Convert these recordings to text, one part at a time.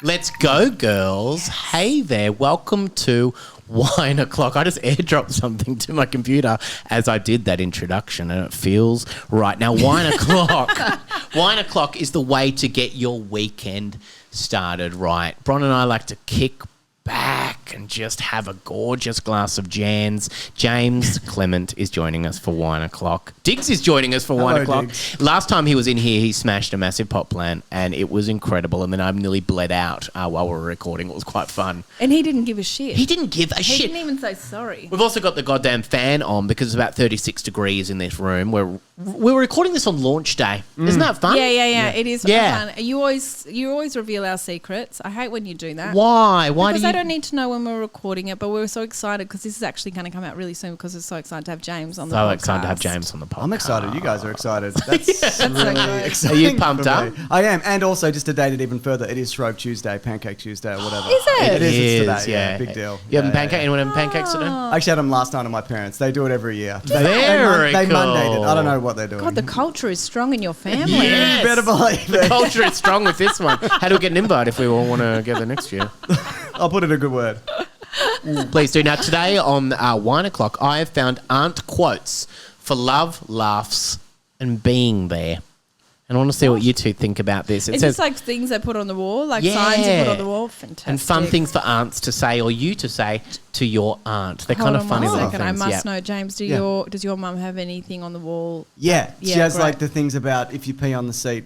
Let's go, girls. Hey there. Welcome to Wine O'Clock. I just airdropped something to my computer as I did that introduction, and it feels right. Now, Wine O'Clock. Wine O'Clock is the way to get your weekend started right. Bron and I like to kick back and just have a gorgeous glass of Jans. James Clement is joining us for Wine O'Clock. Diggs is joining us for Wine O'Clock. Diggs. Last time he was in here, he smashed a massive pot plant, and it was incredible. And then I nearly bled out while we were recording. It was quite fun. And he didn't give a shit. He didn't give a shit. He didn't even say sorry. We've also got the goddamn fan on because it's about 36 degrees in this room. We were recording this on launch day. Isn't that fun? Yeah. It is fun. You always reveal our secrets. I hate when you do that. Why? Because I don't need to know when we're recording it, but we're so excited because this is actually going to come out really soon because we're so excited to have James on the podcast. So excited to have James on the podcast. I'm excited. You guys are excited. That's really exciting. Are you pumped up? I am. And also, just to date it even further, it is Shrove Tuesday, Pancake Tuesday, or whatever. Is it? It is. It's today. Yeah. Big deal. You having pancake? Anyone having pancakes today? I actually had them last night at my parents. They do it every year. Very They cool. Mondayed it. I don't know what they're doing. God, the culture is strong in your family. Yes. You better believe The it. culture is strong with this one. How do we get an invite if we all want to gather next year? I'll put in a good word. Please do. Now, today on Wine O'Clock, I have found aunt quotes for love, laughs, and being there. And I want to see what you two think about this. It's just like things they put on the wall, like signs you put on the wall. Fantastic. And fun things for aunts to say or you to say to your aunt. They're kind of funny little things. I must know, James, does your mum have anything on the wall? Yeah. She has like the things about if you pee on the seat,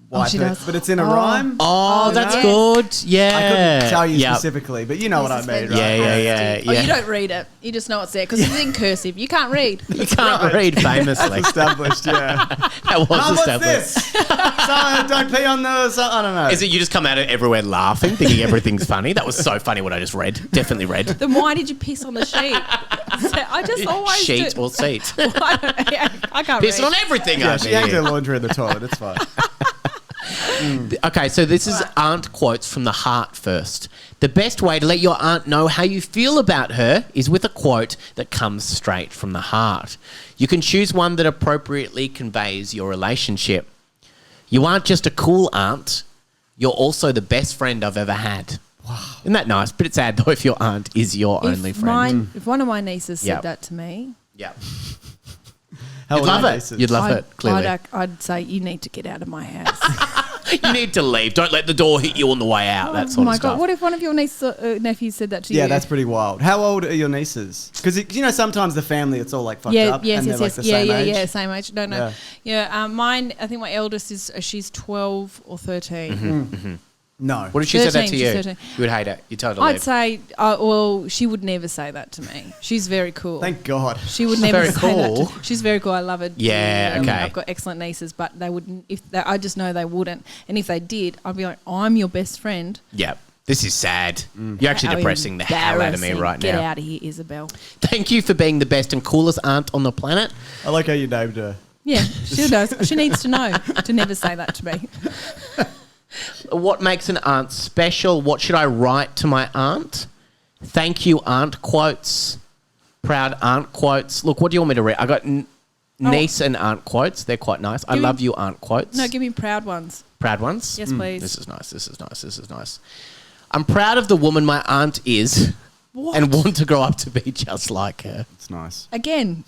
wipe she it. does. But it's in a rhyme. Oh, that's good. Yeah. I couldn't tell you specifically, but you know what I mean, right? Yeah. Oh, you don't read it. You just know it's there because it's in cursive. You can't read. You can't read famously. That's established, yeah. That was Mum, established. what's this? So, don't pee on the... I don't know. Is it you just come out of everywhere laughing, thinking everything's funny? That was so funny what I just read. Definitely read. Then why did you piss on the sheet? I just always Sheet or seat. I can't Piss read. on everything. Yeah, she hangs her laundry in the toilet. It's fine. Okay, so this is aunt quotes from the heart first. The best way to let your aunt know how you feel about her is with a quote that comes straight from the heart. You can choose one that appropriately conveys your relationship. You aren't just a cool aunt, you're also the best friend I've ever had. Wow. Isn't that nice? But it's sad though if your aunt is your only friend. If one of my nieces said that to me... Yeah. You'd love it. You'd love it, clearly. I'd say, you need to get out of my house. You need to leave. Don't let the door hit you on the way out, that sort of stuff. Oh my God, what if one of your nephews said that to you? Yeah, that's pretty wild. How old are your nieces? Because, sometimes the family, it's all like fucked up. Yes, and they're like the same age. Yeah, same age. No. Yeah, mine, I think my eldest is, she's 12 or 13. Mm-hmm. No. What if she said that to you? 13. You would hate it. You'd tell her to I'd leave. say, she would never say that to me. She's very cool. Thank God. She would never very say cool. that. She's very cool. I love her. Yeah, okay. I've got excellent nieces, but they wouldn't. I just know they wouldn't. And if they did, I'd be like, I'm your best friend. Yep. This is sad. You're actually depressing the hell out of me right now. Get out of here, Isabel. Thank you for being the best and coolest aunt on the planet. I like how you named her. Yeah, she does. She needs to know to never say that to me. What makes an aunt special? What should I write to my aunt? Thank you, aunt quotes. Proud aunt quotes. Look, what do you want me to read? I got niece and aunt quotes. They're quite nice. I love you, aunt quotes. No, give me proud ones. Proud ones? Yes, please. This is nice. I'm proud of the woman my aunt is and want to grow up to be just like her. It's nice. Again,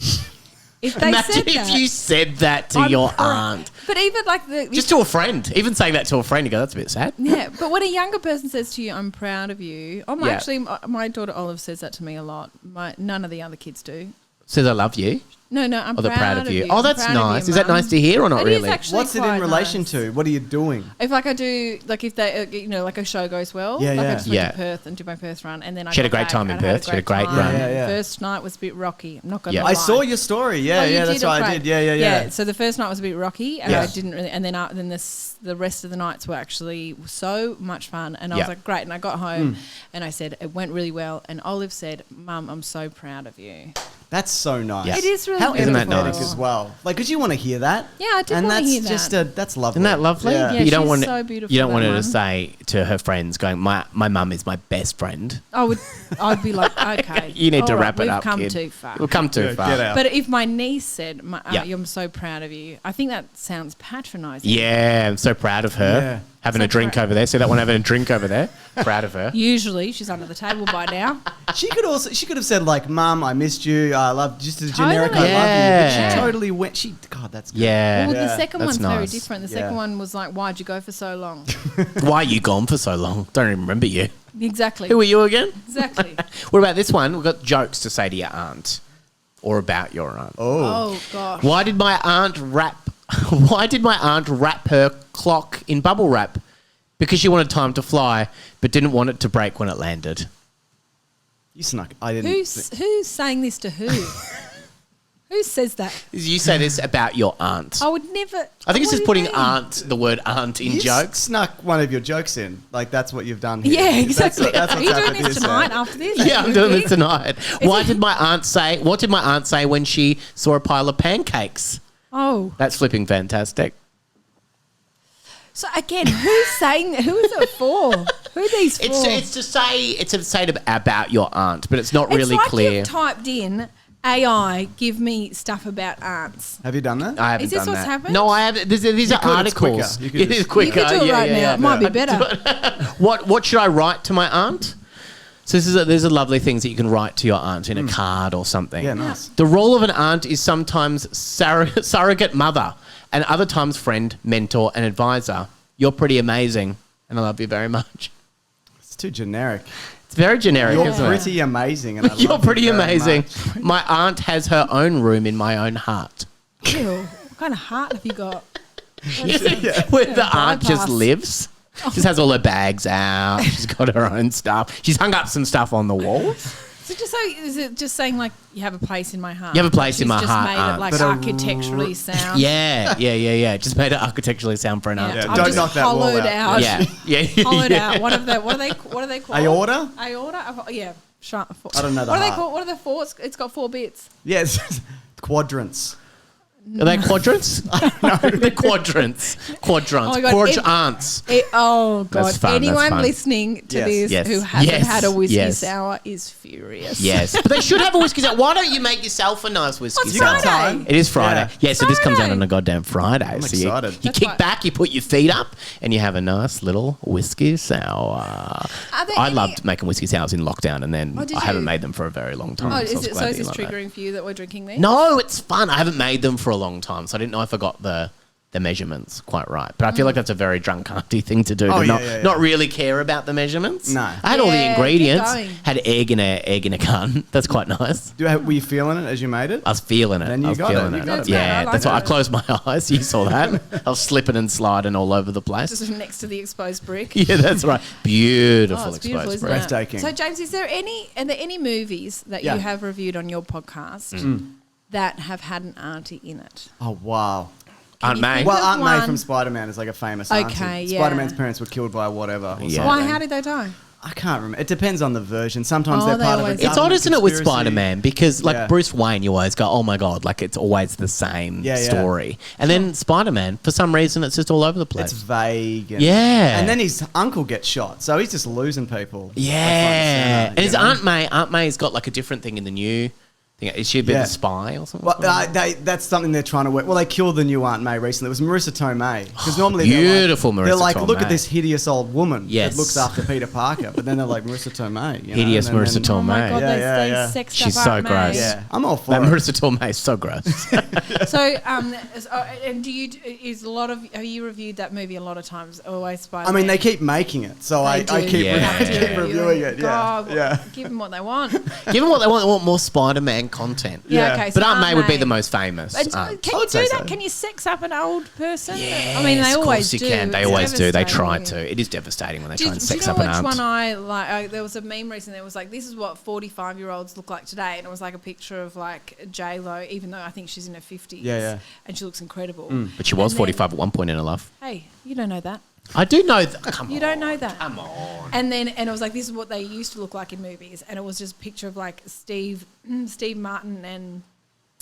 if they Imagine said if that, you said that to your aunt. But even like Just to a friend. Even saying that to a friend, you go, that's a bit sad. Yeah, but when a younger person says to you, I'm proud of you. Actually, my daughter Olive says that to me a lot. None of the other kids do. Says I love you. No, I'm proud of you. I'm Oh, that's proud of nice. you, Is that Mum. nice to hear or not It really? is actually What's it in quite relation nice. to? What are you doing? If I do, if they, like a show goes well, I just went to Perth and did my Perth run, and then She had a great time in Perth. She had a great run. Yeah. First night was a bit rocky. I'm not going to lie. I saw your story. Yeah, that's right. I did. Yeah. So the first night was a bit rocky, and I didn't really. And then the rest of the nights were actually so much fun, and I was like, great. And I got home, and I said it went really well. And Olive said, "Mum, I'm so proud of you." That's so nice. Yes. It is really How Isn't that empathetic nice? as well. Like, because you want to hear that. Yeah, I did want to hear that. That's lovely. Isn't that lovely? Yeah. But you don't she's want so beautiful, you don't want that her to one. say to her friends, going, "My mum is my best friend." I'd be like, Okay. You need to All wrap it we've up, come kid. too far. We've come too far. Get out. But if my niece said, Yeah. I'm so proud of you, I think that sounds patronising. Yeah, I'm so proud of her. Yeah. Having So a drink proud. over there. See that one having a drink over there? Proud of her. Usually she's under the table by now. She could have said like, "Mum, I missed you. I love just a generic Totally. I love you." But Yeah. she totally went. God, that's good. Yeah. Well, the Yeah, second that's one's very nice. different. The Yeah. second one was like, why'd you go for so long? Why are you gone for so long? Don't even remember you. Exactly. Who are you again? Exactly. What about this one? We've got jokes to say to your aunt or about your aunt. Oh. Oh, gosh. Why did my aunt wrap her clock in bubble wrap? Because she wanted time to fly, but didn't want it to break when it landed. You snuck. I didn't. Who's saying this to who? Who says that? You say this about your aunt. I would never. I think it's What just do putting you mean? aunt, the word aunt in You jokes. snuck one of your jokes in. Like that's what you've done here. Yeah, exactly. That's Are what's you doing happened this here, tonight Sam. after this? Yeah, I'm doing this tonight. What did my aunt say when she saw a pile of pancakes? Oh. That's flipping fantastic. So again, who's saying? Who is it for? Who are these for? It's to say about your aunt, but it's not It's really like clear. you've typed in AI, give me stuff about aunts. Have you done that? I haven't Is this done what's that. happened? No, I haven't. These are could, it's articles. quicker. You could It is just- quicker. You could do it yeah, right yeah, now. yeah. It might be better. What should I write to my aunt? So these are lovely things that you can write to your aunt in a card or something. Yeah, nice. The role of an aunt is sometimes surrogate mother and other times friend, mentor and advisor. You're pretty amazing and I love you very much. It's too generic. It's very generic, You're isn't pretty amazing. And I You're love you pretty very amazing. much. My aunt has her own room in my own heart. Ew, what kind of heart have you got? Where the aunt just bypass. lives. Just has all her bags out. She's got her own stuff. She's hung up some stuff on the wall. So is it just saying like you have a place in my heart? You have a place in She's my just heart, made aunt. it like But a architecturally sound. Yeah. Just made it architecturally sound for an aunt. Yeah, to I've don't just knock that wall hollowed out. out. Yeah. Hollowed out. What are they called? Aorta? Aorta? Yeah. I don't know the What are they heart. called? What are the four? It's got 4 bits. Yes. Quadrants. Are they quadrants? No, they're quadrants. Quadrants. Oh my God, Quadrantants. Oh God! That's fun, that's Anyone fun. listening to Yes. this Yes. who hasn't Yes. had a whiskey Yes. sour is furious. Yes. But they should have a whiskey sour. Why don't you make yourself a nice whiskey It's You got sour? Friday. time? It is Friday. Yeah, so this comes out Friday. on a goddamn Friday. I'm so you excited. kick That's right. back, you put your feet up, and you have a nice little whiskey sour. Are there I any- loved making whiskey sours in lockdown, and then Oh, did I haven't you? made them for a very long time. Oh, so I was is it? glad So that is you this like that. triggering for you that we're drinking these? No, it's fun. I haven't made them for a long time, so I didn't know if I got the measurements quite right. But I feel like that's a very drunk auntie thing to do. Oh, to yeah, not yeah. really care about the measurements. No. I had all the Yeah, keep ingredients. going. Had egg in a gun. That's quite nice. Were you feeling it as you made it? I was feeling it. Then you I was got it. feeling You it. got it. Yeah, I like that's why I it. closed my eyes. You saw that. I was slipping and sliding all over the place. Just next to the exposed brick. Yeah, that's right. Beautiful Oh, it's beautiful, exposed isn't breast. it? Breathtaking. So, James, are there any movies that Yeah. you have reviewed on your podcast that have had an auntie in it? Oh wow. Aunt you May. think Well, of Aunt May one? from Spider-Man is like a famous Okay, auntie. yeah. Spider-Man's parents were killed by whatever. Or Yeah. something. Why? How did they die? I can't remember. It depends on the version. Sometimes Oh, they're they part of a always- It's odd, government isn't it, with conspiracy. Spider-Man? Because, like, Yeah. Bruce Wayne, you always go, oh, my God, like, it's always the same Yeah, yeah. story. And then Spider-Man, for some reason, it's just all over the place. It's vague. And, Yeah. And then his uncle gets shot, so he's just losing people. Yeah. And his you know? Aunt May's got, like, a different thing in the new thing. Is she a bit of Yeah. a spy or something? Well, that's something they're trying to work. Well, they killed the new Aunt May recently. It was Marissa Tomei. Because normally Beautiful they're like, Marissa look Tomei. at this hideous old woman Yes. that looks after Peter Parker. But then they're like, Marissa Tomei. You know? Hideous and then- Marissa Tomei. Oh my God, Yeah, they, yeah, they yeah. sexed She's up so Aunt gross. May. Yeah, I'm all for That it. Marissa Tomei is so gross. So, and have you reviewed that movie a lot of times? Always Spider-Man. I mean, they keep making it, so I They do. keep, Yeah. I keep reviewing it. Yeah, God, yeah. Give them what they want. Give them what they want more Spider-Man content. Yeah, Yeah. okay. So But Aunt May would be May. the most famous. And aunt. can I you would do say that? so. Can you sex up an old person? Yes, I mean, they of always course you do. can. They It's always do. They try devastating. to. It is devastating when they Do try you and sex know up an which aunt. one I like? There was a meme recently that was like, this is what 45-year-olds look like today. And it was like a picture of like J-Lo, even though I think she's in her 50s. Yeah, yeah. And she looks incredible. But she was And then- 45 at one point in her life. Hey, you don't know that. I do know that. Come on. You don't know that. Come on. And it was like, this is what they used to look like in movies. And it was just a picture of like Steve Martin and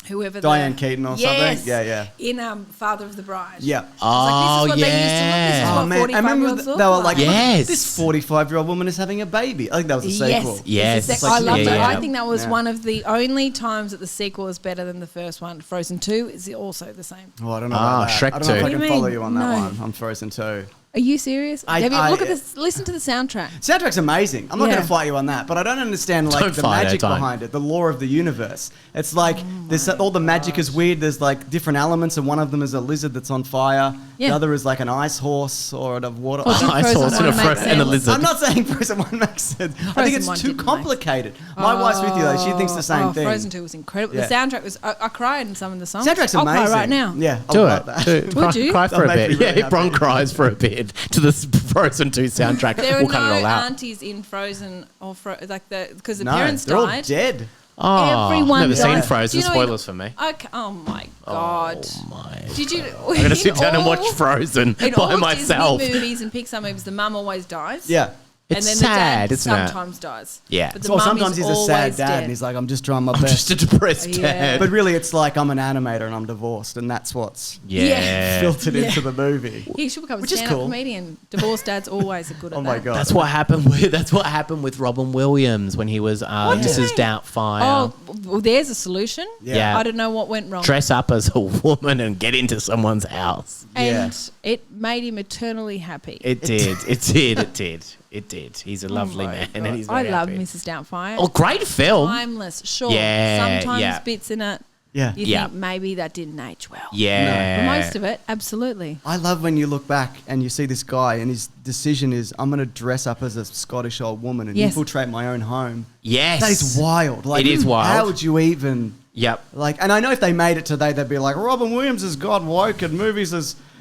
whoever Diane Keaton or yes, something. Yeah. In Father of the Bride. Yeah. Oh, Like, this is what they used to look. This is what 45-year-olds look they were like, Yes. this 45-year-old woman is having a baby. I think that was a sequel. Yes. It's I loved it. Yeah. I think that was Yeah. one of the only times that the sequel is better than the first one. Frozen 2 is also the same. Oh, I don't know about that. Shrek I don't know if 2. I What do can you follow mean? you on that No. one. I'm Frozen 2. Are you serious? I- Have you I- look at this? Listen to the soundtrack. Soundtrack's amazing. I'm not Yeah. going to fight you on that, but I don't understand like Don't the fight, magic don't. behind it, the lore of the universe. It's like there's all the magic is weird. There's like different elements, and one of them is a lizard that's on fire. Yeah. The other is like an ice horse or a water. Or did Ice Frozen horse and a one make and a sense? lizard. I'm not saying Frozen 1 makes sense. I Frozen think it's 1 too didn't make complicated. My wife's with you though. She thinks the same thing. Frozen 2 was incredible. Yeah. The soundtrack was. I cried in some of the songs. Soundtrack's I'll amazing. cry right now. Yeah, I Do love it. that. Would you? Cry for a That makes bit. me really Yeah, Bron happy. cries for a bit to the Frozen 2 soundtrack. There are We'll cut it all no out. aunties in Frozen or because the No, parents they're all died. dead. Oh, Everyone never seen died. Frozen. Do you know Spoilers for me. Okay. Oh my god. Oh my. Did you? I'm going to sit down and watch Frozen in by all myself. Disney movies and Pixar movies, the mum always dies. Yeah. It's and then sad, the dad isn't it? sometimes dies. Yeah. But the Or mum sometimes is he's a sad always dad dead. and he's like, I'm just trying my I'm best. just a depressed Yeah. dad. But really, it's like I'm an animator and I'm divorced, and that's what's Yeah. filtered Yeah. into the movie. He should become a Which is stand-up cool. comedian. Divorced dads always are good at Oh that. my god. That's what happened with Robin Williams when he was do you Mrs. mean? Doubtfire. Oh, well, there's a solution. Yeah. I don't know what went wrong. Dress up as a woman and get into someone's house. And it made him eternally happy. It did. It did. It did. It did. He's a lovely man, and he's I very love happy. Mrs. Doubtfire. Oh, great film. Timeless, sure. Yeah, Sometimes yeah. bits in it, Yeah. you Yeah. think maybe that didn't age well. Yeah. But most of it, absolutely. I love when you look back and you see this guy and his decision is, I'm going to dress up as a Scottish old woman and Yes. infiltrate my own home. Yes. That is wild. Like, It is wild. How would you even... Yep. Like, and I know if they made it today, they'd be like, Robin Williams has got woke in movies.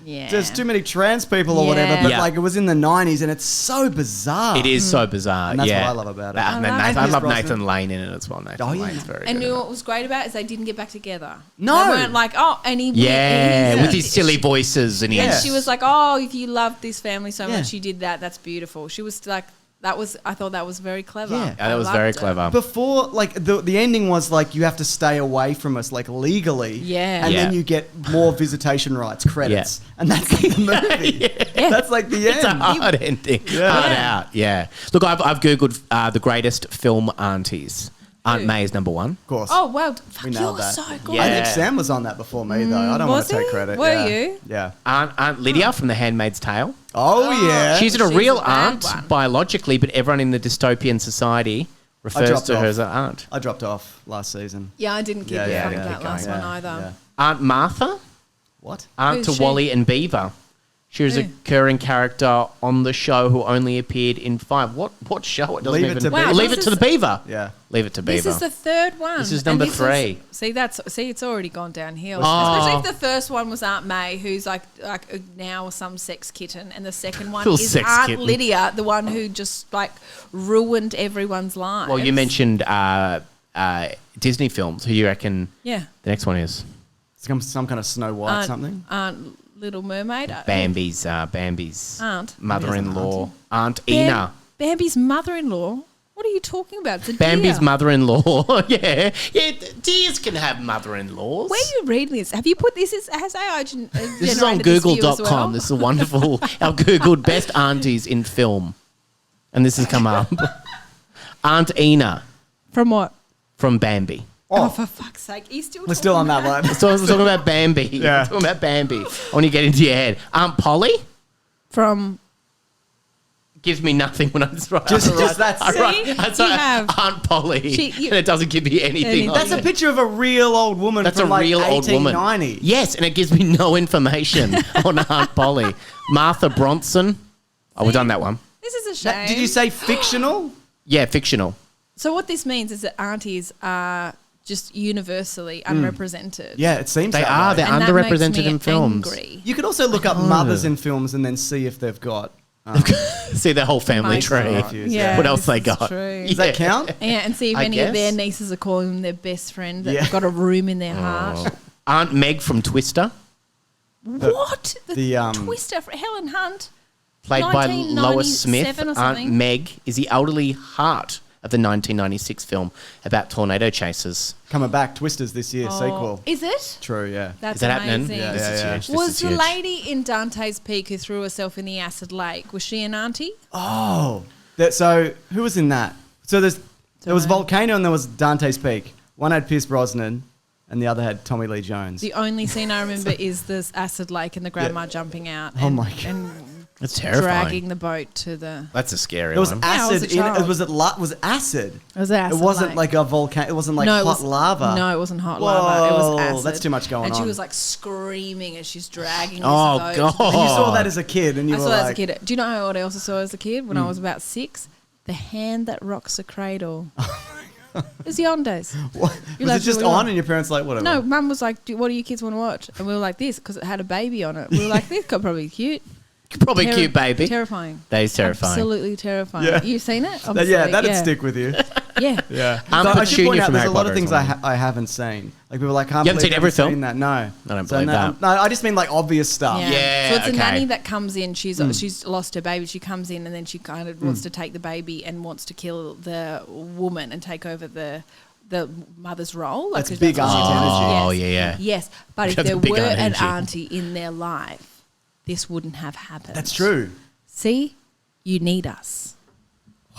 There's too many trans people or whatever. Yeah. But Yeah. like, it was in the 90s and it's so bizarre. It is so bizarre. And that's yeah. what I love about it. And I love I Pierce love Brosnan. Nathan Lane in it as well. Nathan Oh, yeah. Lane's very And good. you in know it. what was great about it is they didn't get back together. No. They weren't like, oh, and he... Yeah, he- with his silly voices and his... And she was like, oh, if you loved this family so Yeah. much, you did that. That's beautiful. She was like... I thought that was very clever. Yeah. Yeah, that was I very loved it. clever. Before, like, the ending was like, you have to stay away from us, like, legally. Yeah. And Yeah. then you get more visitation rights, credits. And that's the movie. Yeah. That's like the end. It's a hard ending. Yeah. Hard Yeah. out, yeah. Look, I've Googled the greatest film aunties. Aunt Who? May is number one. Of course. Oh, wow. Fuck, We you're nailed that. so good. Yeah. I think Sam was on that before me, though. I don't want was to take he? credit. Were yeah. you? Yeah. Aunt Lydia from The Handmaid's Tale. Oh, yeah. She's not a she's real a bad aunt one. biologically, but everyone in the dystopian society refers dropped to her off. as an aunt. I dropped off last season. Yeah, I didn't keep Yeah, it yeah, from yeah. that Keep last going. one either. Yeah. Aunt Martha, What? aunt Who's to she? Wally and Beaver. She was a Who? recurring character on the show who only appeared in 5. What show? It doesn't Leave It even. to Wow, Leave this it to the is- Beaver. Yeah. Leave it to Beaver. This is the third one. This is And number this 3. See, it's already gone downhill. Oh. Especially if the first one was Aunt May, who's like now some sex kitten, and the second one Little is sex Aunt kitten. Lydia, the one who just like ruined everyone's lives. Well, you mentioned Disney films. Who do you reckon yeah, the next one is? Some kind of Snow White something? Aunt Little Mermaid, Bambi's Aunt mother-in-law, Aunt Ina. Bambi's mother-in-law. What are you talking about? It's a Bambi's deer. mother-in-law. yeah. Deers can have mother-in-laws. Where are you reading this? Have you put this? Has AI This is on Google.com. This is a wonderful. I've Googled best aunties in film. And this has come up. Aunt Ina From what? from Bambi. Oh, for fuck's sake! Are you still? We're still on talking that about one. So we're talking about Bambi. Yeah. We're talking about Bambi. I want to get into your head. Aunt Polly From gives me nothing when I write. Just that. See? You have- Aunt Polly. you- and it doesn't give me anything. That's a picture of a real old woman That's from a real like old woman. 1890. Yes, and it gives me no information on Aunt Polly. Martha Bronson. Oh, we've done that one. This is a shame. Did you say fictional? Yeah, fictional. So what this means is that aunties are just universally unrepresented. Yeah, it seems They that are. way. They're And that makes underrepresented me in films. angry. You could also look up mothers in films and then see if they've got. See their whole family Most tree. of them. Yeah, What else this they is got? true. Does that count? Yeah, and see if I any of their guess. nieces are calling them their best friend that Yeah. have got a room in their heart. Aunt Meg from Twister, What? the, Twister for Helen Hunt. played by Lois Smith. 1997 or Aunt something. Meg is the elderly heart of the 1996 film about tornado chasers. Coming back, Twisters this year, sequel. Is it? True, yeah. That's Is that amazing. happening? This is huge. This Was is the huge. lady in Dantes Peak who threw herself in the acid lake, was she an auntie? Oh, so who was in that? So there was Volcano and there was Dante's Peak. One had Pierce Brosnan and the other had Tommy Lee Jones. The only scene I remember is this acid lake and the grandma jumping out. Oh and, my God. And That's terrifying. dragging the boat to the... That's a scary There was one. I was acid a in it. child. Was acid. It was acid It wasn't lake. like a volcano. It wasn't like No, it hot was- lava. No, it wasn't hot lava. It was Whoa, acid. that's too much going and on. she was like screaming as she's dragging Oh, this boat. God. And you saw that as a kid, and you I were saw that like, as a kid. Do you know what I also saw as a kid when I was about 6? The Hand That Rocks the Cradle. It was the on days. What? You Was like it just what we on, want. and your parents like whatever? No, Mum was like, what do you kids want to watch? And we were like, this, because it had a baby on it. We were like, this got probably cute. Probably cute, baby. Terrifying. That is terrifying. Absolutely terrifying. Yeah. You've seen it? Yeah, Obviously. that'd stick with you. Yeah. Yeah. I'm So I should point Petunia out, from there's Harry a lot Potter of things as well. I haven't seen. Like people are like, can't You haven't believe seen every film? seen that. No, I don't So believe no, that. No, I just mean like obvious stuff. Yeah, So it's a okay. nanny that comes in. She's lost her baby. She comes in and then she kind of wants to take the baby and wants to kill the woman and take over the mother's role. Like, That's 'cause big what she auntie does. energy. Oh, yeah. Yes, but if That's a there big were an energy. auntie in their life, this wouldn't have happened. That's true. See, you need us.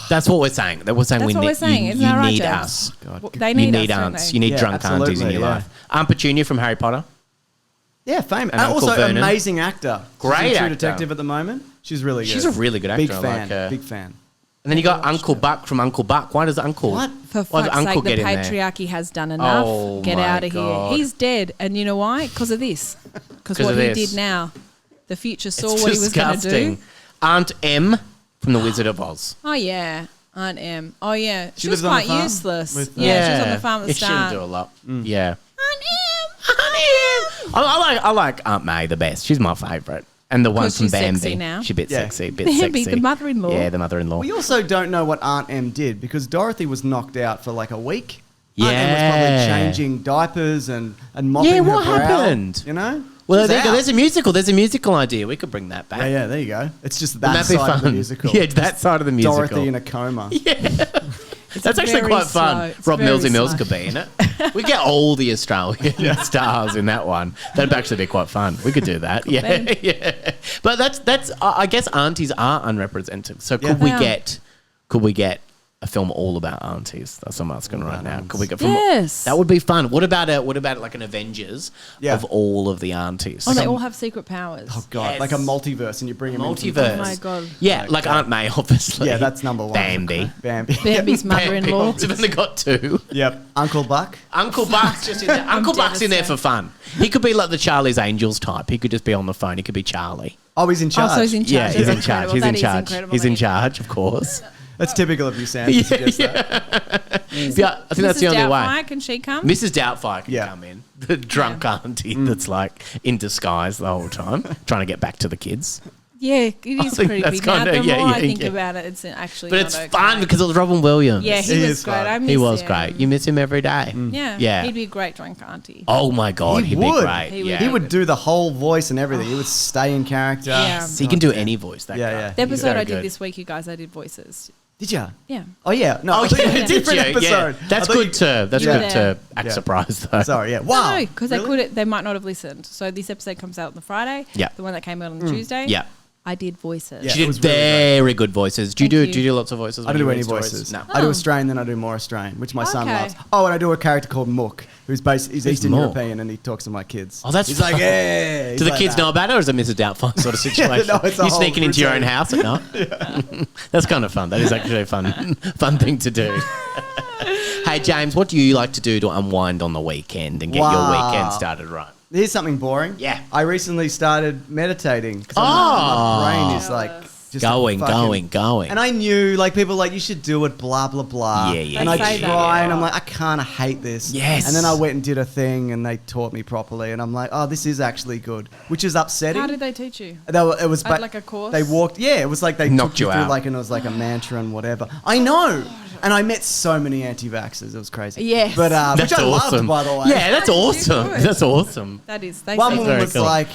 That's what we're saying. That we're saying That's we what need, we're saying. you, Isn't you that right, need James? us. God. Well, they You need need us, don't aunts. they? You need Yeah, drunk aunties in absolutely, your yeah. life. Aunt Petunia from Harry Potter. Yeah, famous. And And Uncle also Vernon. amazing actor. Great She's a True actor. Detective at the moment. She's really good. She's a really good actor. Big I fan. like her. Big fan. And then you got Uncle Buck from Uncle Buck. Why does Uncle? What? For Why does fuck's Uncle sake, the get in there? patriarchy has done enough. Oh, Get my out of God. here. He's dead. And you know why? Because of this. Because 'Cause what of he this. did now. The future saw It's what he was going to disgusting. do. Aunt M from The Wizard of Oz. Oh, yeah. Aunt M. Oh, yeah. She lives was on the quite farm useless. with, Yeah, she was on the farm at the She didn't start. do a lot. Yeah. Aunt M. Aunt M. I like Aunt May the best. She's my favourite. And the one 'Cause from she's Bambi. sexy now. She's a bit Yeah. sexy. Bit Bambi, sexy. the mother-in-law. Yeah, the mother-in-law. We also don't know what Aunt M did because Dorothy was knocked out for like a week. Aunt M was Yeah. probably changing diapers and mopping Yeah, her what brow, happened? You know? Well, She's there you go. out. There's a musical. There's a musical idea. We could bring that back. Yeah, there you go. It's just Wouldn't that that be side of the fun? musical. Yeah, that side of the musical. Dorothy in a coma. That's actually very quite slow. fun. It's Rob very Millsy Mills slow. could be in it. We get all the Australian stars in that one. That'd actually be quite fun. We could do that. Yeah, Ben. yeah. But that's. I guess aunties are unrepresented. So could Yeah. we Yeah. get a film all about aunties? That's what I'm asking right now. Could we get from? Yes. That would be fun. What about like an Avengers Yeah. of all of the aunties? Oh, they all have secret powers. Oh god, Yes. like a multiverse, and you bring them Multiverse. Oh, my God. Yeah, like Aunt May, obviously. Yeah, that's number one. Bambi. Bambi. Bambi's mother-in-law. So then they got two. Yep. Uncle Buck. Uncle Buck's just in there. Uncle Buck's in there for fun. He could be like the Charlie's Angels type. He could just be on the phone. He could be Charlie. Oh, he's in charge. Oh, so he's in charge. Yeah, he's That's in charge. incredible. He's That in is charge. incredible He's that in he- charge, of course. That's typical of you, Sam. to suggest that. Yeah, I think that's the Mrs. only way. Doubtfire, can she come? Mrs. Doubtfire can Yeah. come in. The drunk auntie that's like in disguise the whole time, trying to get back to the kids. Yeah, it is think creepy. that's Now, kinda- the yeah, more I yeah, think yeah. about it, it's actually But not it's okay. fun because it was Robin Williams. Yeah, He he is was great. fun. I miss he was him. great. You miss him every day. Yeah, Yeah. He'd be a great drunk auntie. Oh my God, He he'd be would. great. He would. yeah. He would do the whole voice and everything. He would stay in character. Yeah. So he can do any voice, that Yeah, guy. yeah. The He's episode very I did good. this week, you guys, I did voices. Did you? Yeah. Oh yeah. No. Oh, I thought you yeah, did a did different you? episode. Yeah. That's I thought good you- to You were act Yeah. surprised though. Sorry. Yeah. Wow. No, because Really? they might not have listened. So this episode comes out on the Friday. Yeah. The one that came out on the Tuesday. Yeah. I did voices. Yeah. She it did was really very good voices. Do you Thank do you. lots of voices? I when don't you do read any stories? voices. No. I do Oh. Australian, then I do more Australian, which my son Okay. loves. Oh, and I do a character called Mook, he's Eastern Mook? European, and he talks to my kids. Oh, that's he's like, fun. yeah. Do the kids know about it, or is it Mrs. Doubtfire sort of situation? No, it's a you whole sneaking into your own routine. house at night? That's kind of fun. That is actually a fun thing to do. Hey, James, what do you like to do to unwind on the weekend and get your Wow. weekend started right? Here's something boring. Yeah. I recently started meditating because Oh. my brain is like just Going. And I knew, like, people were like, you should do it, blah, blah, blah. Yeah, yeah, And They I say try, that. and I'm like, I can't, I hate this. Yes. And then I went and did a thing, and they taught me properly, and I'm like, oh, this is actually good, which is upsetting. How did they teach you? It was At like a course? They walked, yeah, it was like they Knocked took you you through, out. like, and it was like a mantra and whatever. I know. And I met so many anti-vaxxers. It was crazy. Yes. But, That's which I awesome. loved, by the way. Yeah, that's You're awesome. good. That's awesome. That is. They One say woman very was cool. like,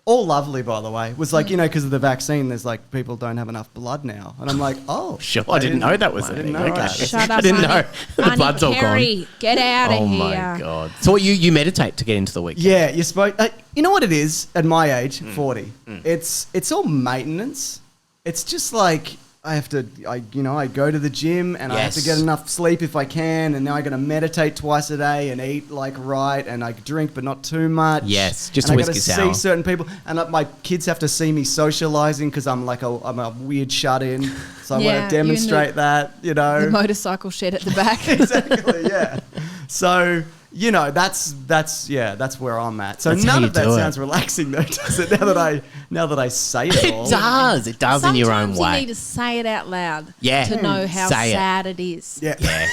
all lovely, by the way. Was like, because of the vaccine, there's like people don't have enough blood now. And I'm like, oh. Sure, I didn't know that was a thing. Okay. Shut up, I didn't know. The Auntie blood's all Carrie, gone. get out of Oh here. my God. So what, you meditate to get into the weekend? Yeah, you're supposed. You know what it is at my age, 40. It's all maintenance. It's just like I go to the gym and I have to get enough sleep if I can, and now I got to meditate twice a day and eat like right, and I drink but not too much. Yes, just and whiskey sour. I got to see certain people, and my kids have to see me socializing because I'm a weird shut in, so I want to demonstrate that. The motorcycle shed at the back. Exactly. Yeah. So. That's where I'm at. So none of that sounds relaxing though, does it? Now that I say it all. It does. It does in your own way. Sometimes you need to say it out loud. Yeah. To know how sad it is. Yeah.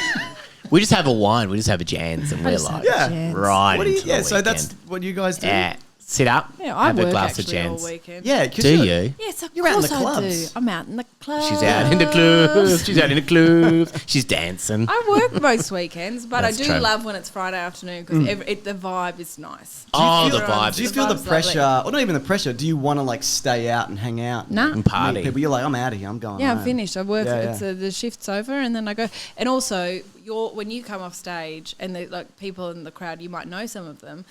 We just have a wine. We just have a Jans, and we're like, right. So that's what you guys do. Yeah. Sit up. Yeah, I have work a glass of actually all Jans. weekend. Yeah. Do you? Yes, of You're out in course the I clubs. do. I'm out in the club. She's out in the clubs. She's out in the clubs. She's dancing. I work most weekends, but That's I do true. love when it's Friday afternoon because the vibe is nice. The vibe. Do you feel the pressure, or not even the pressure? Do you want to like stay out and hang out? Nah. And party. Meet people? You're like, I'm out of here. I'm going. Yeah, home. I'm finished. I work. Yeah, The shift's over, and then I go. And also, when you come off stage, and people in the crowd, you might know some of them.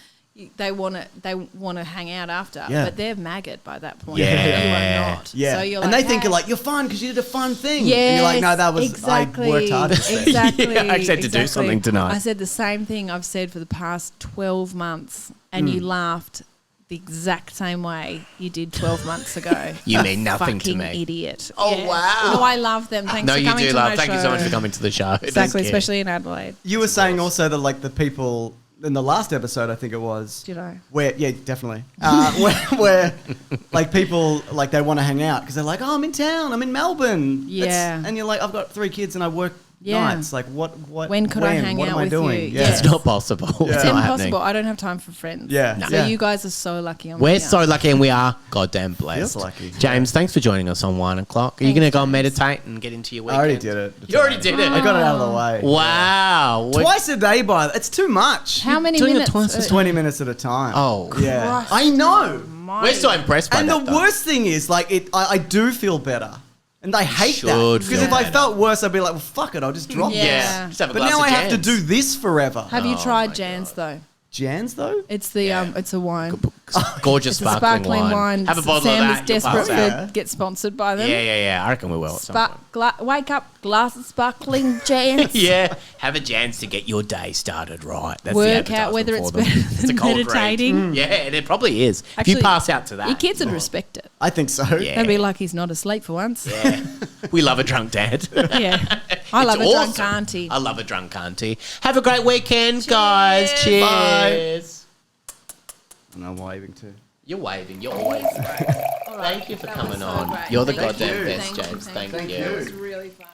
They want to hang out after, but they're maggot by that point. Yeah. You are not. Yeah. So you're and like, they think you're like, you're fun because you did a fun thing. Yeah. And you're like, no, that was exactly, I worked hard. Exactly. Yeah, I actually had to do something tonight. I said the same thing I've said for the past 12 months, and you laughed the exact same way you did 12 months ago. You mean nothing to me. Fucking idiot. Oh, wow. No, I love them. Thanks for coming to my show. Thank you so much for coming to the show. Exactly, especially in Adelaide. You were saying also that like the people in the last episode, I think it was. Did I? Definitely. Where like people like they want to hang out because they're like, oh, I'm in town, I'm in Melbourne. Yeah. And you're like, I've got 3 kids and I work nights. Like what? When could I hang what out am I with doing? you? Yeah. It's not possible. It's It's not impossible. happening. I don't have time for friends. Yeah. No. So you guys are so lucky. We're so lucky, and we are goddamn blessed. Feels lucky. James, thanks for joining us on 1 o'clock. Are you going to go and meditate and get into your I weekend? already did it. You already did it. I got it out of the way. Wow. Twice a day, it's too much. How many Doing it minutes? twice It's 20 minutes at a time. Oh, yeah. Christ. I know. we're so impressed by And that. the worst thing is, like, I do feel better. And I hate that. should Because feel if I better. felt worse, I'd be like, well, fuck it, I'll just drop Yeah. this. Yeah. Just have a But glass now of I have to Jans. do this forever. Have you Oh tried my Jans though? Jans, though? It's the it's a wine. Gorgeous It's a sparkling wine. Have a bottle Sam of that. is you'll desperate pass for out. get sponsored by them. Yeah. I reckon we will. At some point. Wake up, glass of sparkling Jans. Yeah, have a Jans to get your day started right. That's the Work out advertisement whether for it's them. better It's a than cold read. meditating. Yeah, and it probably is. if Actually, you pass out to that, Your kids would respect it. I think so. Yeah. They'd be like, he's not asleep for once. Yeah. We love a drunk dad. Yeah. I love It's a drunk awesome. auntie. I love a drunk auntie. Have a great weekend, guys. Cheers. And I'm waving too. You're waving. You're always great. Thank you for coming on. great. You're the Thank goddamn you. best, Thank you, James. thank Thank you. you. It was really fun.